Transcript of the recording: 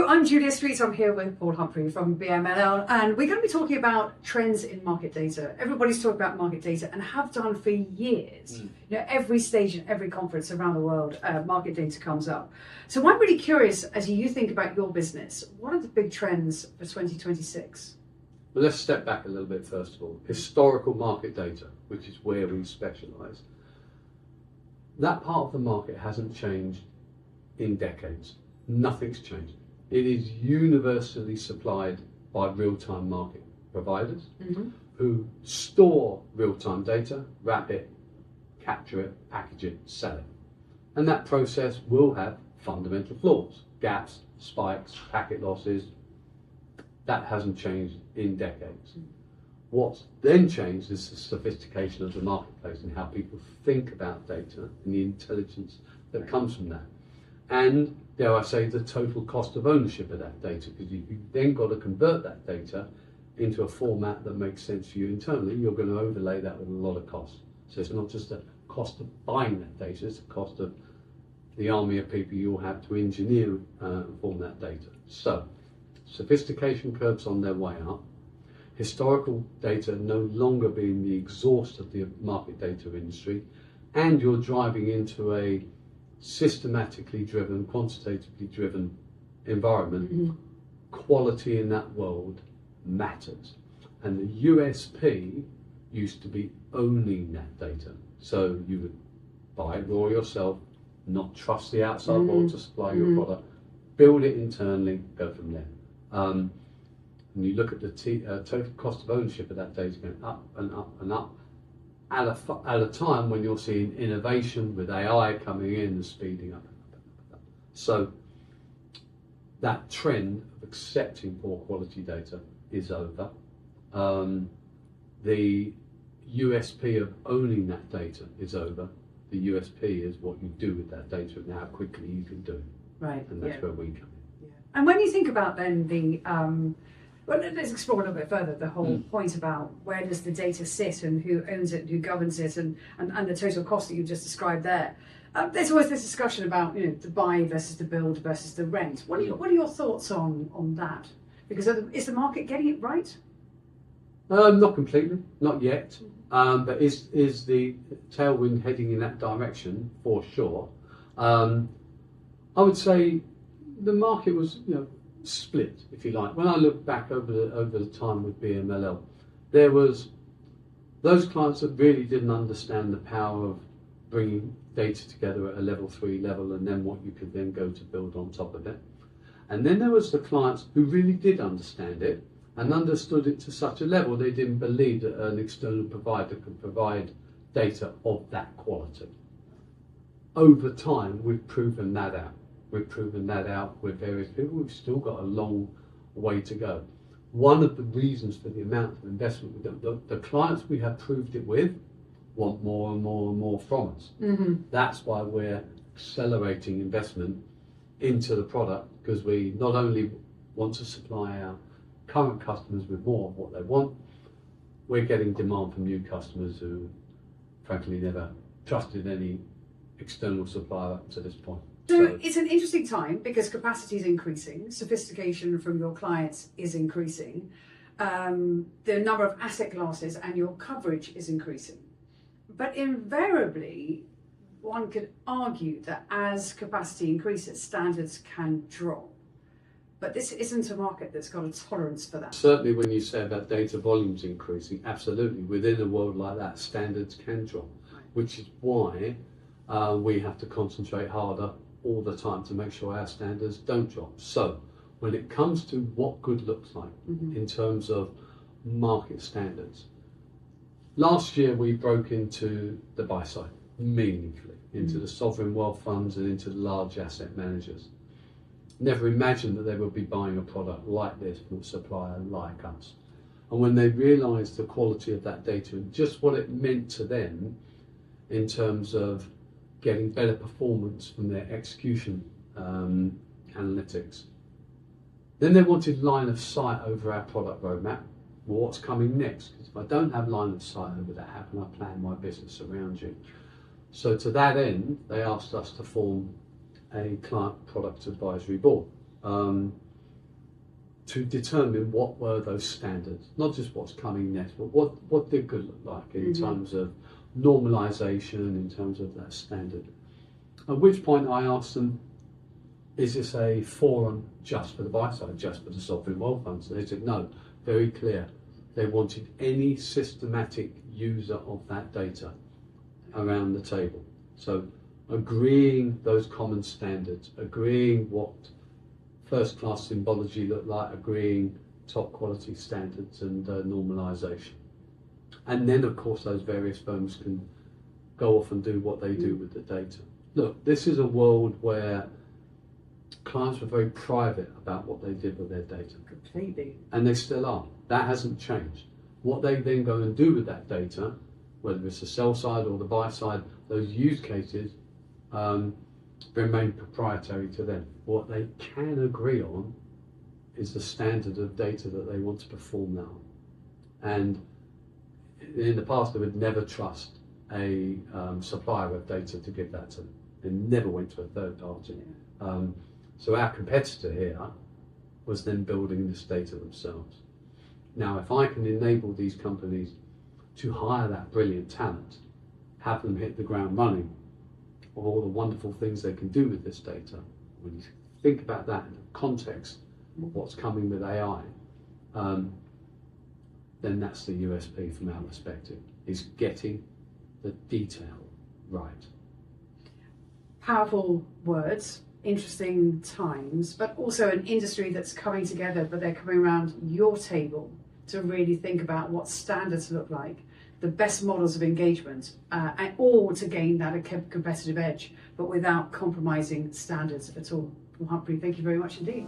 I'm Julia Streets. I'm here with Paul Humphrey from BMLL, and we're going to be talking about trends in market data. Everybody's talking about market data and have done for years. You know, every stage and every conference around the world, market data comes up. So I'm really curious, as you think about your business, what are the big trends for 2026? Well, let's step back a little bit first of all. Historical market data, which is where we specialise. That part of the market hasn't changed in decades. Nothing's changed. It is universally supplied by real-time market providers who store real-time data, wrap it, capture it, package it, sell it. And that process will have fundamental flaws, gaps, spikes, packet losses. That hasn't changed in decades. What's then changed is the sophistication of the marketplace and how people think about data and the intelligence that comes from that. And dare I say, the total cost of ownership of that data, because you've then got to convert that data into a format that makes sense for you internally. You're going to overlay that with a lot of costs. So it's not just the cost of buying that data, it's the cost of the army of people you'll have to engineer and form that data. So sophistication curves on their way up, historical data no longer being the exhaust of the market data industry, and you're driving into a systematically driven, quantitatively driven environment. Quality in that world matters. And the USP used to be owning that data. So you would buy it raw yourself, not trust the outside world to supply your product, build it internally, go from there. And you look at the total cost of ownership of that data going up and up and up, at a time when you're seeing innovation with AI coming in and speeding up. So that trend of accepting poor quality data is over. The USP of owning that data is over. The USP is what you do with that data and how quickly you can do it. Right. And that's where we come in. Yeah. And when you think about then the well, let's explore a little bit further the whole point about where does the data sit and who owns it and who governs it and the total cost that you just described there. There's always this discussion about, you know, the buy versus the build versus the rent. What are your thoughts on that? Because is the market getting it right? Not completely, not yet. But is the tailwind heading in that direction? For sure. I would say the market was, split, if you like. When I look back over the time with BMLL, there was those clients that really didn't understand the power of bringing data together at a level 3 level and then what you could then go to build on top of it. And then there was the clients who really did understand it and understood it to such a level they didn't believe that an external provider could provide data of that quality. Over time, we've proven that out. We've proven that out with various people. We've still got a long way to go. One of the reasons for the amount of investment, the clients we have proved it with want more and more and more from us. That's why we're accelerating investment into the product, because we not only want to supply our current customers with more of what they want, we're getting demand from new customers who frankly never trusted any external supplier up to this point. So it's an interesting time because capacity is increasing, sophistication from your clients is increasing, the number of asset classes and your coverage is increasing. But invariably, one could argue that as capacity increases, standards can drop. But this isn't a market that's got a tolerance for that. Certainly when you say about data volumes increasing, absolutely, within a world like that, standards can drop, which is why we have to concentrate harder all the time to make sure our standards don't drop. So when it comes to what good looks like in terms of market standards, last year we broke into the buy side meaningfully, into the sovereign wealth funds and into the large asset managers. Never imagined that they would be buying a product like this from a supplier like us. And when they realised the quality of that data and just what it meant to them in terms of getting better performance from their execution analytics, then they wanted line of sight over our product roadmap. Well, what's coming next? Because if I don't have line of sight over that, how can I plan my business around you? So to that end, they asked us to form a client product advisory board. to determine what were those standards, not just what's coming next, but what did good look like in terms of normalisation, in terms of that standard. At which point I asked them, is this a forum just for the buy side, just for the sovereign wealth funds? And they said no, very clear. They wanted any systematic user of that data around the table. So agreeing those common standards, agreeing what first class symbology looked like, agreeing top quality standards and normalisation. And then of course those various firms can go off and do what they do with the data. Look, this is a world where clients were very private about what they did with their data. Completely. And they still are. That hasn't changed. What they then go and do with that data, whether it's the sell side or the buy side, those use cases remain proprietary to them. What they can agree on is the standard of data that they want to perform now. And in the past, they would never trust a supplier of data to give that to them. They never went to a third party. So our competitor here was then building this data themselves. Now, if I can enable these companies to hire that brilliant talent, have them hit the ground running, of all the wonderful things they can do with this data, when you think about that in the context of what's coming with AI, then that's the USP from our perspective, is getting the detail right. Powerful words, interesting times, but also an industry that's coming together, but they're coming around your table to really think about what standards look like, the best models of engagement, and all to gain that competitive edge, but without compromising standards at all. Well, Humphrey, thank you very much indeed.